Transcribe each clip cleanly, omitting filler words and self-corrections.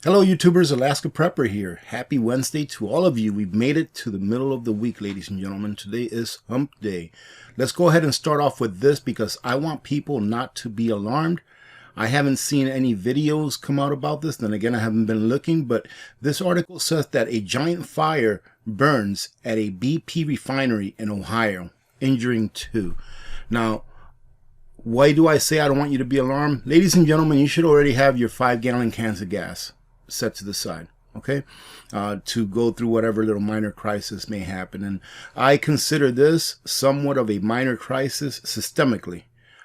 Hello YouTubers, Alaska Prepper here. Happy Wednesday to all of you. We've made it to the middle of the week, ladies and gentlemen. Today is hump day. Let's go ahead and start off with this because I want people not to be alarmed. I haven't seen any videos come out about this. Then again, I haven't been looking, but this article says that a giant fire burns at a BP refinery in Ohio, injuring 2. Now, why do I say I don't want you to be alarmed? Ladies and gentlemen, you should already have your 5-gallon cans of gas set to the side, okay, to go through whatever little minor crisis may happen. And I consider this somewhat of a minor crisis systemically.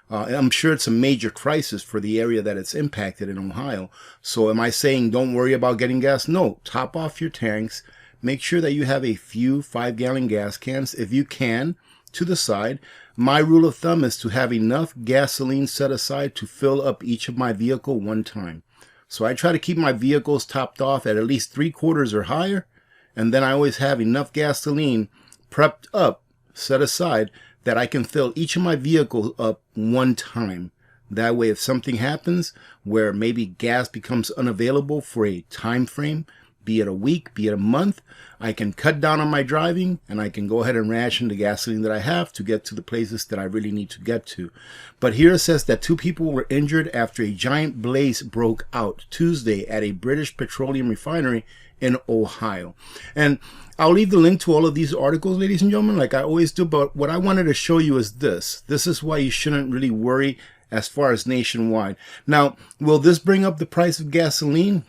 I'm sure it's a major crisis for the area that it's impacted in Ohio. So am I saying don't worry about getting gas? No, top off your tanks. Make sure that you have a few 5-gallon gas cans, if you can, to the side. My rule of thumb is to have enough gasoline set aside to fill up each of my vehicle one time. So I try to keep my vehicles topped off at least 3/4 or higher, and then I always have enough gasoline prepped up, set aside, that I can fill each of my vehicles up one time. That way, if something happens where maybe gas becomes unavailable for a time frame, be it a week, be it a month, I can cut down on my driving and I can go ahead and ration the gasoline that I have to get to the places that I really need to get to. But here it says that 2 people were injured after a giant blaze broke out Tuesday at a British Petroleum refinery in Ohio. And I'll leave the link to all of these articles, ladies and gentlemen, like I always do. But what I wanted to show you is this. This is why you shouldn't really worry as far as nationwide. Now, will this bring up the price of gasoline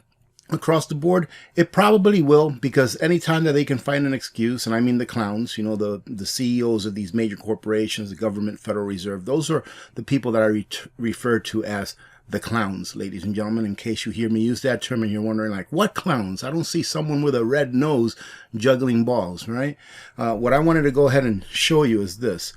across the board? It probably will, because anytime that they can find an excuse, and I mean the clowns, you know, the CEOs of these major corporations, the government, Federal Reserve, those are the people that I refer to as the clowns, ladies and gentlemen, in case you hear me use that term and you're wondering, like, what clowns? I don't see someone with a red nose juggling balls, right? What I wanted to go ahead and show you is this.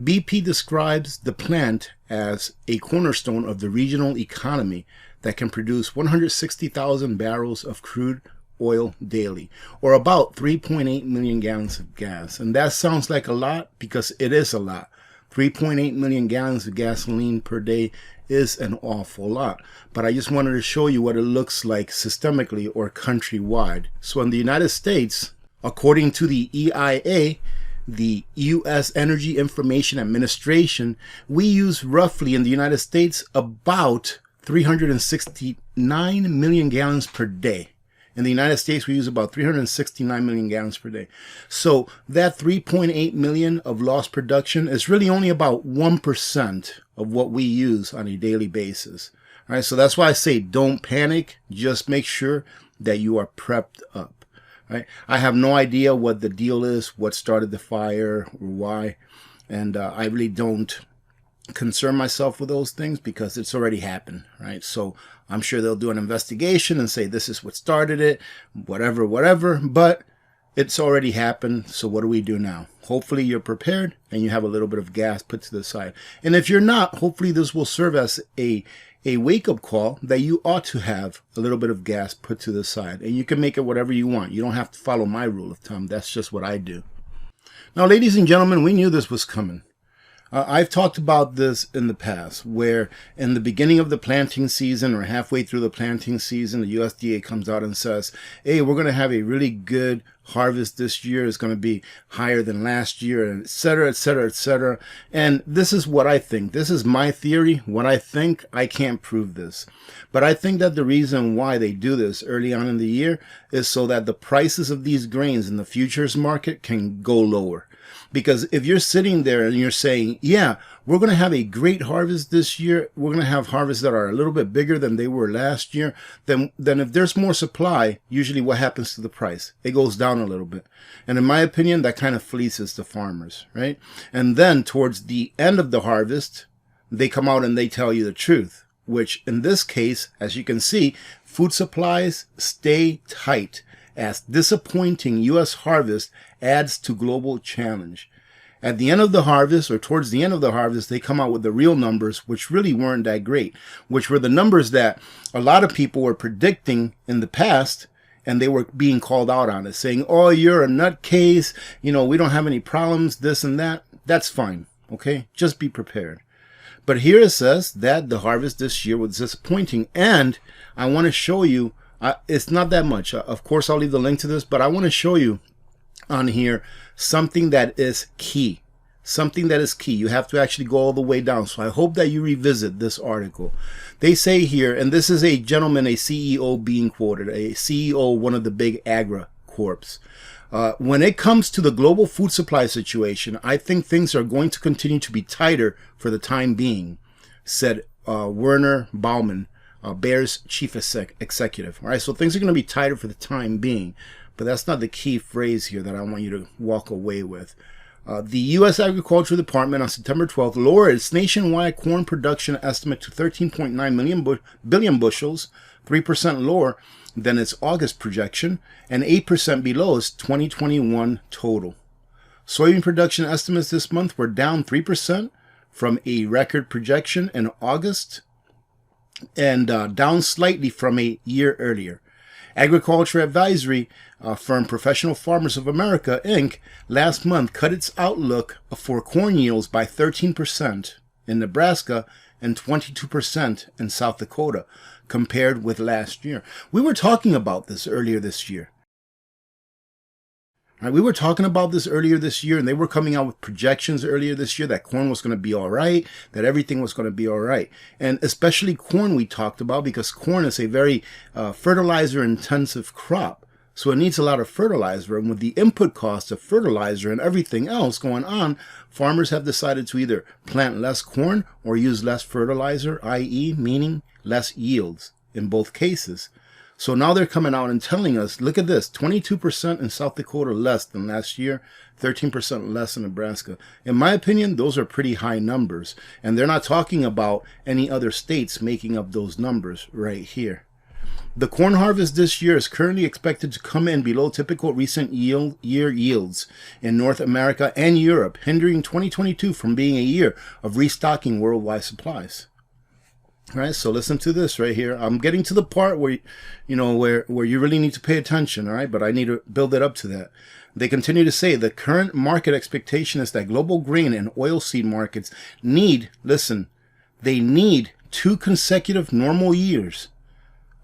BP describes the plant as a cornerstone of the regional economy that can produce 160,000 barrels of crude oil daily, or about 3.8 million gallons of gas. And that sounds like a lot, because it is a lot. 3.8 million gallons of gasoline per day is an awful lot. But I just wanted to show you what it looks like systemically or countrywide. So in the United States, according to the EIA, the U.S. Energy Information Administration, we use roughly in the United States about 369 million gallons per day. In the United States, we use about 369 million gallons per day. So that 3.8 million of lost production is really only about 1% of what we use on a daily basis. All right, so that's why I say don't panic. Just make sure that you are prepped up. Right? I have no idea what the deal is, what started the fire, or why, and I really don't concern myself with those things because it's already happened, right? So I'm sure they'll do an investigation and say this is what started it, whatever, but it's already happened. So what do we do now? Hopefully you're prepared and you have a little bit of gas put to the side. And if you're not, hopefully this will serve as a wake-up call that you ought to have a little bit of gas put to the side. And you can make it whatever you want. You don't have to follow my rule of thumb. That's just what I do. Now, ladies and gentlemen, we knew this was coming. I've talked about this in the past, where in the beginning of the planting season or halfway through the planting season, the USDA comes out and says, hey, we're going to have a really good harvest this year. It's going to be higher than last year, and et cetera, et cetera, et cetera. And this is what I think. This is my theory. What I think, I can't prove this. But I think that the reason why they do this early on in the year is so that the prices of these grains in the futures market can go lower. Because if you're sitting there and you're saying, yeah, we're going to have a great harvest this year, we're going to have harvests that are a little bit bigger than they were last year, then if there's more supply, usually what happens to the price? It goes down a little bit. And in my opinion, that kind of fleeces the farmers, right? And then towards the end of the harvest, they come out and they tell you the truth, which in this case, as you can see, food supplies stay tight, as disappointing U.S. harvest adds to global challenge. At the end of the harvest, or towards the end of the harvest, they come out with the real numbers, which really weren't that great, which were the numbers that a lot of people were predicting in the past, and they were being called out on it, saying, oh, you're a nutcase, you know, we don't have any problems, this and that. That's fine, okay? Just be prepared. But here it says that the harvest this year was disappointing, and I want to show you It's not that much. Of course, I'll leave the link to this, but I want to show you on here something that is key. Something that is key. You have to actually go all the way down. So I hope that you revisit this article. They say here, and this is a gentleman, a CEO being quoted, a CEO, one of the big agri corps. When it comes to the global food supply situation, I think things are going to continue to be tighter for the time being, said Werner Baumann, Bayer's chief executive. All right, so things are going to be tighter for the time being, but that's not the key phrase here that I want you to walk away with. The U.S. Agriculture Department on September 12th lowered its nationwide corn production estimate to 13.9 billion bushels, 3% lower than its August projection, and 8% below its 2021 total. Soybean production estimates this month were down 3% from a record projection in August, and down slightly from a year earlier. Agriculture advisory firm Professional Farmers of America, Inc., last month cut its outlook for corn yields by 13% in Nebraska and 22% in South Dakota, compared with last year. We were talking about this earlier this year. Right, we were talking about this earlier this year, and they were coming out with projections earlier this year that corn was going to be all right, that everything was going to be all right. And especially corn we talked about, because corn is a very fertilizer-intensive crop. So it needs a lot of fertilizer. And with the input cost of fertilizer and everything else going on, farmers have decided to either plant less corn or use less fertilizer, i.e. meaning less yields in both cases. So now they're coming out and telling us, look at this, 22% in South Dakota less than last year, 13% less in Nebraska. In my opinion, those are pretty high numbers. And they're not talking about any other states making up those numbers right here. The corn harvest this year is currently expected to come in below typical recent year yields in North America and Europe, hindering 2022 from being a year of restocking worldwide supplies. All right, so listen to this right here. I'm getting to the part where, where you really need to pay attention, all right? But I need to build it up to that. They continue to say the current market expectation is that global grain and oilseed markets need 2 consecutive normal years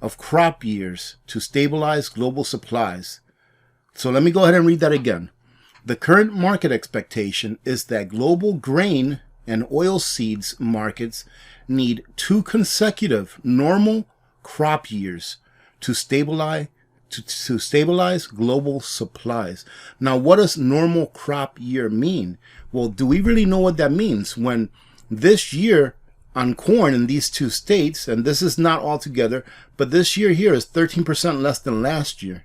of crop years to stabilize global supplies. So let me go ahead and read that again. The current market expectation is that global grain and oilseeds markets need 2 consecutive normal crop years to stabilize global supplies. Now, what does normal crop year mean? Well, do we really know what that means when this year on corn in these 2 states, and this is not all together, but this year here is 13% less than last year.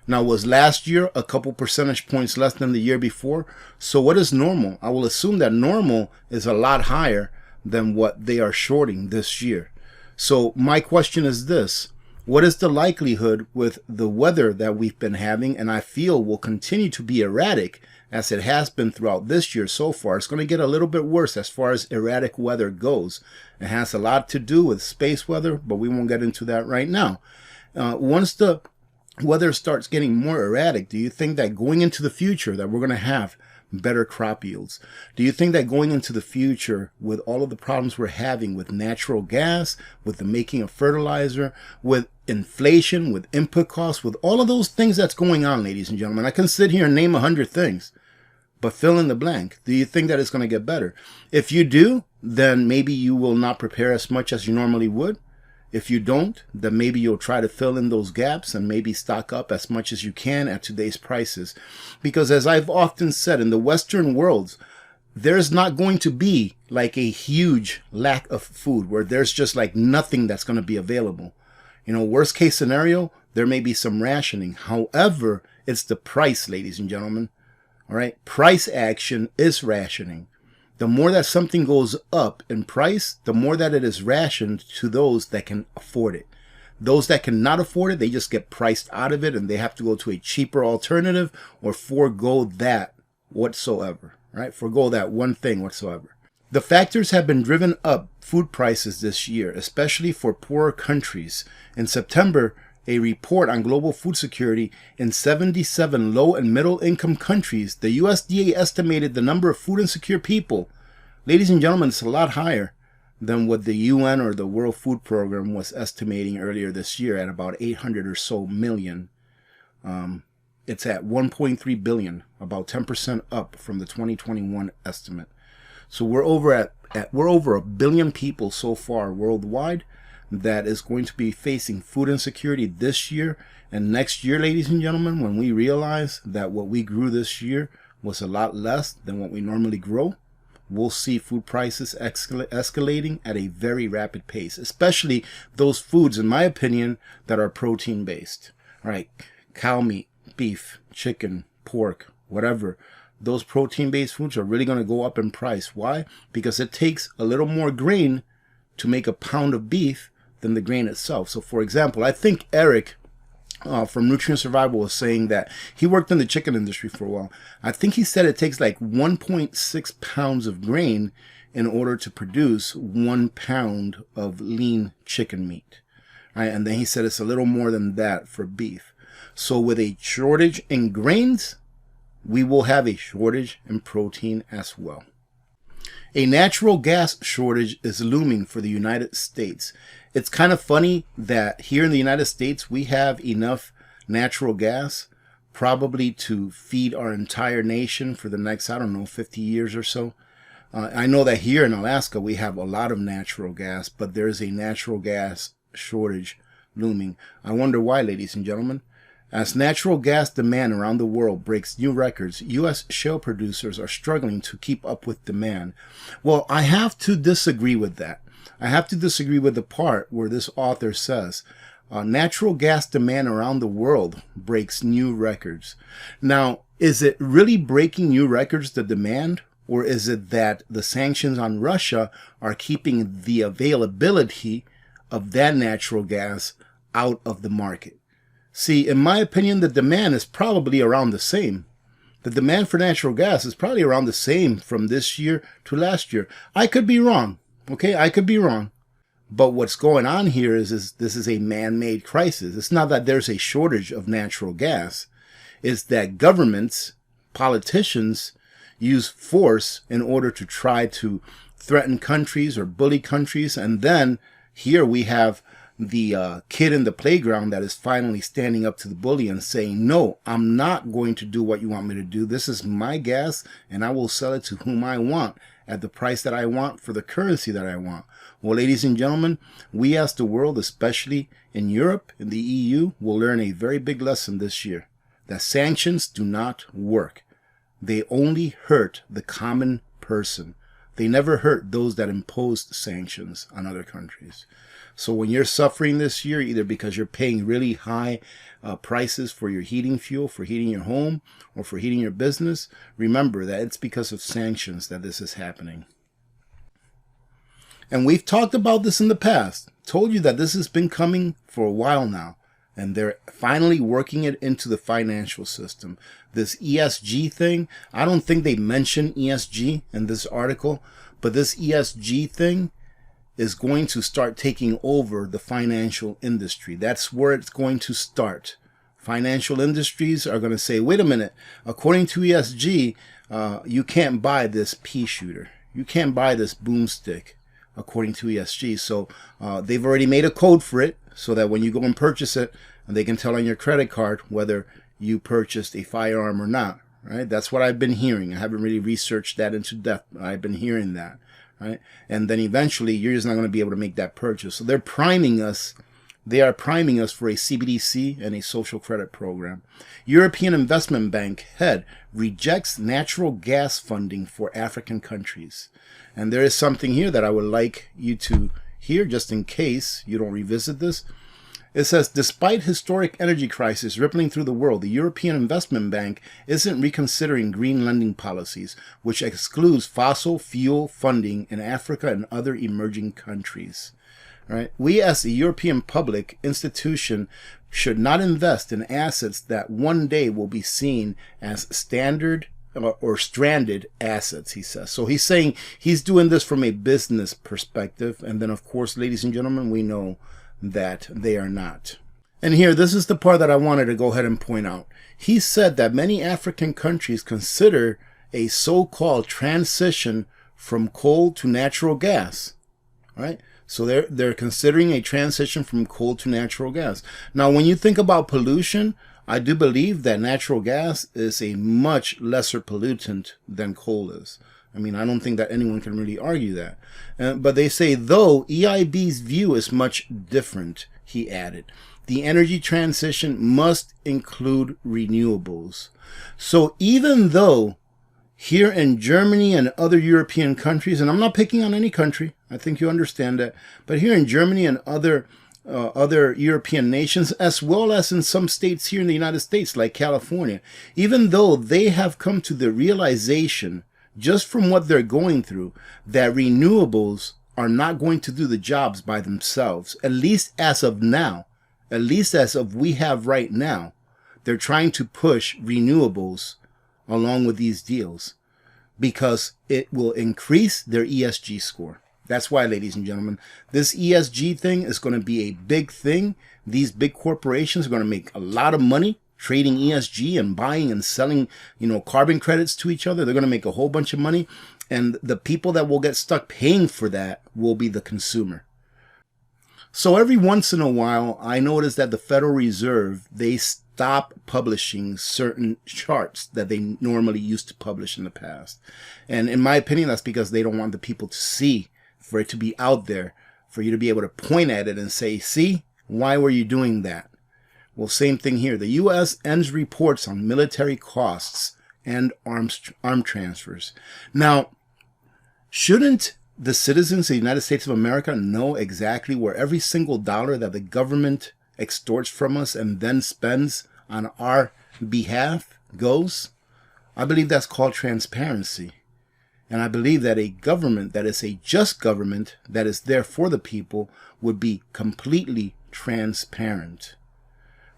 Now, was last year a couple percentage points less than the year before? So what is normal? I will assume that normal is a lot higher than what they are shorting this year. So my question is this: what is the likelihood with the weather that we've been having, and I feel will continue to be erratic as it has been throughout this year so far? It's going to get a little bit worse as far as erratic weather goes. It has a lot to do with space weather, but we won't get into that right now. Once the weather starts getting more erratic, do you think that going into the future that we're going to have better crop yields? Do you think that going into the future, with all of the problems we're having with natural gas, with the making of fertilizer, with inflation, with input costs, with all of those things that's going on, ladies and gentlemen, I can sit here and name 100 things, but fill in the blank. Do you think that it's going to get better? If you do, then maybe you will not prepare as much as you normally would. If you don't, then maybe you'll try to fill in those gaps and maybe stock up as much as you can at today's prices. Because as I've often said, in the Western world, there's not going to be like a huge lack of food where there's just like nothing that's going to be available. Worst case scenario, there may be some rationing. However, it's the price, ladies and gentlemen. All right. Price action is rationing. The more that something goes up in price, the more that it is rationed to those that can afford it. Those that cannot afford it, they just get priced out of it and they have to go to a cheaper alternative or forego that whatsoever, right? Forego that one thing whatsoever. The factors have been driven up food prices this year, especially for poorer countries. In September, a report on global food security in 77 low and middle income countries, the USDA estimated the number of food insecure people, ladies and gentlemen, it's a lot higher than what the UN or the World Food Program was estimating earlier this year at about 800 or so million. It's at 1.3 billion, about 10% up from the 2021 estimate. So we're over we're over 1 billion people so far worldwide that is going to be facing food insecurity this year and next year, ladies and gentlemen, when we realize that what we grew this year was a lot less than what we normally grow. We'll see food prices escalating at a very rapid pace, especially those foods, in my opinion, that are protein based. All right, cow meat, beef, chicken, pork, whatever. Those protein based foods are really going to go up in price. Why? Because it takes a little more grain to make a pound of beef than the grain itself. So for example, I think Eric from Nutrient Survival was saying that he worked in the chicken industry for a while. I think he said it takes like 1.6 pounds of grain in order to produce 1 pound of lean chicken meat. Right? And then he said it's a little more than that for beef. So with a shortage in grains, we will have a shortage in protein as well. A natural gas shortage is looming for the United States. It's kind of funny that here in the United States, we have enough natural gas probably to feed our entire nation for the next, I don't know, 50 years or so. I know that here in Alaska, we have a lot of natural gas, but there's a natural gas shortage looming. I wonder why, ladies and gentlemen. As natural gas demand around the world breaks new records, U.S. shale producers are struggling to keep up with demand. Well, I have to disagree with that. I have to disagree with the part where this author says, natural gas demand around the world breaks new records. Now, is it really breaking new records, the demand? Or is it that the sanctions on Russia are keeping the availability of that natural gas out of the market? See, in my opinion, the demand is probably around the same. The demand for natural gas is probably around the same from this year to last year. I could be wrong. Okay, I could be wrong. But what's going on here is this is a man-made crisis. It's not that there's a shortage of natural gas. It's that governments, politicians, use force in order to try to threaten countries or bully countries. And then here we have the kid in the playground that is finally standing up to the bully and saying, no, I'm not going to do what you want me to do. This is my gas and I will sell it to whom I want at the price that I want for the currency that I want. Well, ladies and gentlemen, we as the world, especially in Europe, in the EU, will learn a very big lesson this year, that sanctions do not work. They only hurt the common person. They never hurt those that imposed sanctions on other countries. So when you're suffering this year, either because you're paying really high prices for your heating fuel, for heating your home, or for heating your business, remember that it's because of sanctions that this is happening. And we've talked about this in the past, told you that this has been coming for a while now, and they're finally working it into the financial system. This ESG thing, I don't think they mention ESG in this article, but this ESG thing is going to start taking over the financial industry. That's where it's going to start. Financial industries are going to say, wait a minute, according to ESG, you can't buy this pea shooter. You can't buy this boomstick, according to ESG. So they've already made a code for it so that when you go and purchase it, they can tell on your credit card whether you purchased a firearm or not. Right? That's what I've been hearing. I haven't really researched that into depth, but I've been hearing that. Right? And then eventually you're just not going to be able to make that purchase. So they're priming us. They are priming us for a CBDC and a social credit program. European Investment Bank head rejects natural gas funding for African countries. And there is something here that I would like you to hear just in case you don't revisit this. It says, despite historic energy crisis rippling through the world, the European Investment Bank isn't reconsidering green lending policies, which excludes fossil fuel funding in Africa and other emerging countries. All right? We as a European public institution should not invest in assets that one day will be seen as standard or stranded assets, he says. So he's saying he's doing this from a business perspective. And then, of course, ladies and gentlemen, we know that they are not. And here, this is the part that I wanted to go ahead and point out. He said that many African countries consider a so-called transition from coal to natural gas All right. So they're considering a transition from coal to natural gas. Now, when you think about pollution, I do believe that natural gas is a much lesser pollutant than coal is. I mean, I don't think that anyone can really argue that. But they say, though, EIB's view is much different, he added. The energy transition must include renewables. So even though here in Germany and other European countries, and I'm not picking on any country, I think you understand that, but here in Germany and other European nations, as well as in some states here in the United States, like California, even though they have come to the realization, just from what they're going through, that renewables are not going to do the jobs by themselves, at least as of now, at least as of we have right now, they're trying to push renewables along with these deals because it will increase their ESG score. That's why, ladies and gentlemen, this ESG thing is going to be a big thing. These big corporations are going to make a lot of money trading ESG and buying and selling, carbon credits to each other. They're going to make a whole bunch of money. And the people that will get stuck paying for that will be the consumer. So every once in a while, I notice that the Federal Reserve, they stop publishing certain charts that they normally used to publish in the past. And in my opinion, that's because they don't want the people to see, for it to be out there, for you to be able to point at it and say, see, why were you doing that? Well, same thing here. The U.S. ends reports on military costs and arms transfers. Now, shouldn't the citizens of the United States of America know exactly where every single dollar that the government extorts from us and then spends on our behalf goes? I believe that's called transparency. And I believe that a government that is a just government that is there for the people would be completely transparent.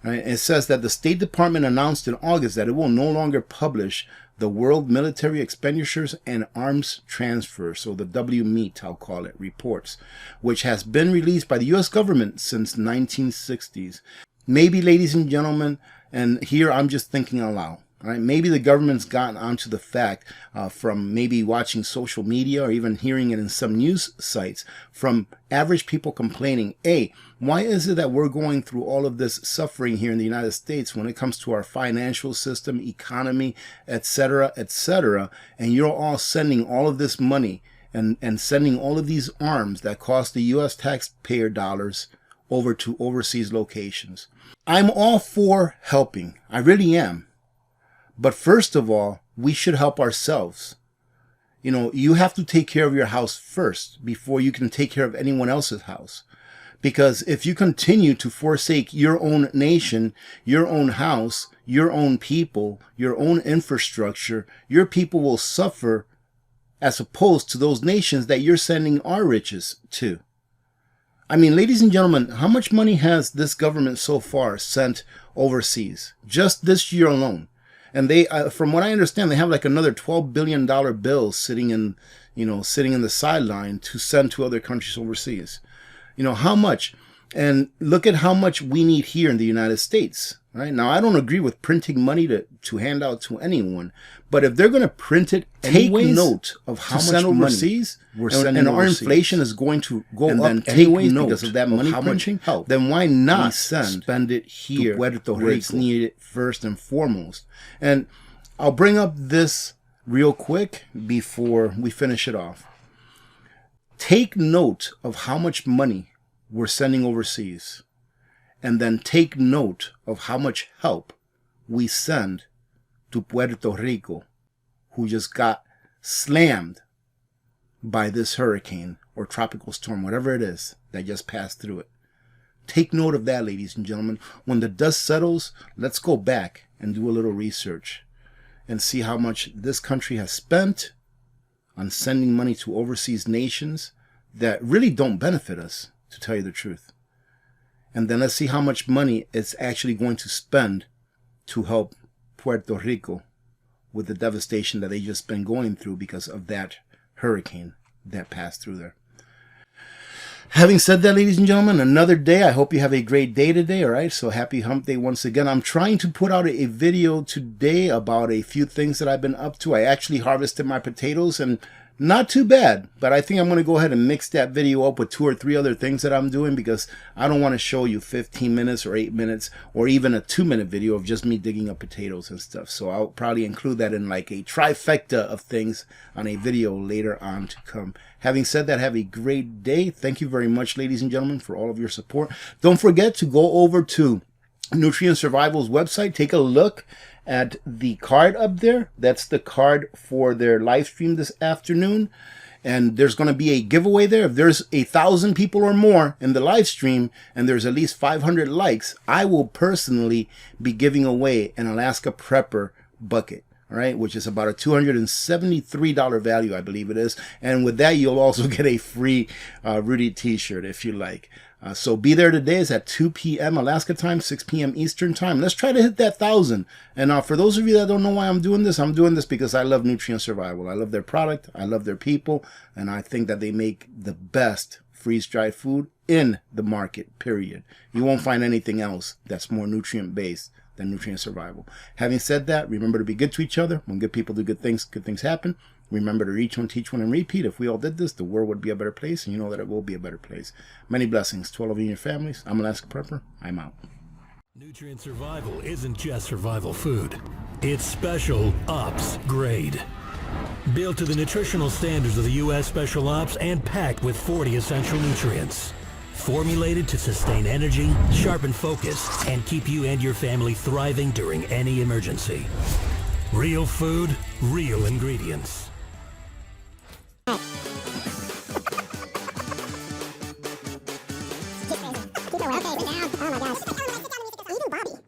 Right? It says that the State Department announced in August that it will no longer publish the World Military Expenditures and Arms Transfers, so the WMET, I'll call it, reports, which has been released by the U.S. government since 1960s. Maybe, ladies and gentlemen, and here I'm just thinking aloud, right? Maybe the government's gotten onto the fact from maybe watching social media or even hearing it in some news sites from average people complaining, hey, why is it that we're going through all of this suffering here in the United States when it comes to our financial system, economy, etc., and you're all sending all of this money and sending all of these arms that cost the U.S. taxpayer dollars over to overseas locations? I'm all for helping. I really am. But first of all, we should help ourselves. You have to take care of your house first before you can take care of anyone else's house. Because if you continue to forsake your own nation, your own house, your own people, your own infrastructure, your people will suffer as opposed to those nations that you're sending our riches to. I mean, ladies and gentlemen, how much money has this government so far sent overseas? Just this year alone. And they, from what I understand, they have like another $12 billion bill sitting in the sideline to send to other countries overseas. How much? And look at how much we need here in the United States, right? Now, I don't agree with printing money to hand out to anyone, but if they're going to print it, take note of how much overseas we're sending, and our inflation is going to go up anyways because of that money printing. Then why not spend it here where it's needed first and foremost? And I'll bring up this real quick before we finish it off. Take note of how much money we're sending overseas, and then take note of how much help we send to Puerto Rico, who just got slammed by this hurricane or tropical storm, whatever it is that just passed through it. Take note of that, ladies and gentlemen. When the dust settles, let's go back and do a little research and see how much this country has spent on sending money to overseas nations that really don't benefit us, to tell you the truth. And then let's see how much money it's actually going to spend to help Puerto Rico with the devastation that they just been going through because of that hurricane that passed through there. Having said that, ladies and gentlemen, another day. I hope you have a great day today, all right? So happy hump day once again. I'm trying to put out a video today about a few things that I've been up to. I actually harvested my potatoes, and Not too bad, but I think I'm going to go ahead and mix that video up with 2 or 3 other things that I'm doing, because I don't want to show you 15 minutes or 8 minutes or even a 2-minute video of just me digging up potatoes and stuff. So I'll probably include that in like a trifecta of things on a video later on to come. Having said that, have a great day. Thank you very much, ladies and gentlemen, for all of your support. Don't forget to go over to Nutrient Survival's website. Take a look at the card up there. That's the card for their live stream this afternoon, and there's going to be a giveaway there. If there's 1,000 people or more in the live stream and there's at least 500 likes, I will personally be giving away an Alaska Prepper bucket, all right, which is about a $273 value, I believe it is. And with that, you'll also get a free Rudy t-shirt if you like. So be there today. It's at 2 p.m. Alaska time, 6 p.m. Eastern time. Let's try to hit that 1,000. And for those of you that don't know why I'm doing this because I love Nutrient Survival. I love their product. I love their people. And I think that they make the best freeze-dried food in the market, period. You won't find anything else that's more nutrient-based than Nutrient Survival. Having said that, remember to be good to each other. When good people do good things happen. Remember to reach one, teach one, and repeat. If we all did this, the world would be a better place, and you know that it will be a better place. Many blessings to all of you and your families. I'm Alaska Prepper. I'm out. Nutrient Survival isn't just survival food. It's special ops grade. Built to the nutritional standards of the U.S. Special Ops and packed with 40 essential nutrients. Formulated to sustain energy, sharpen focus, and keep you and your family thriving during any emergency. Real food, real ingredients. Keep it okay, sit down. Oh my gosh. Are you doing Bobby?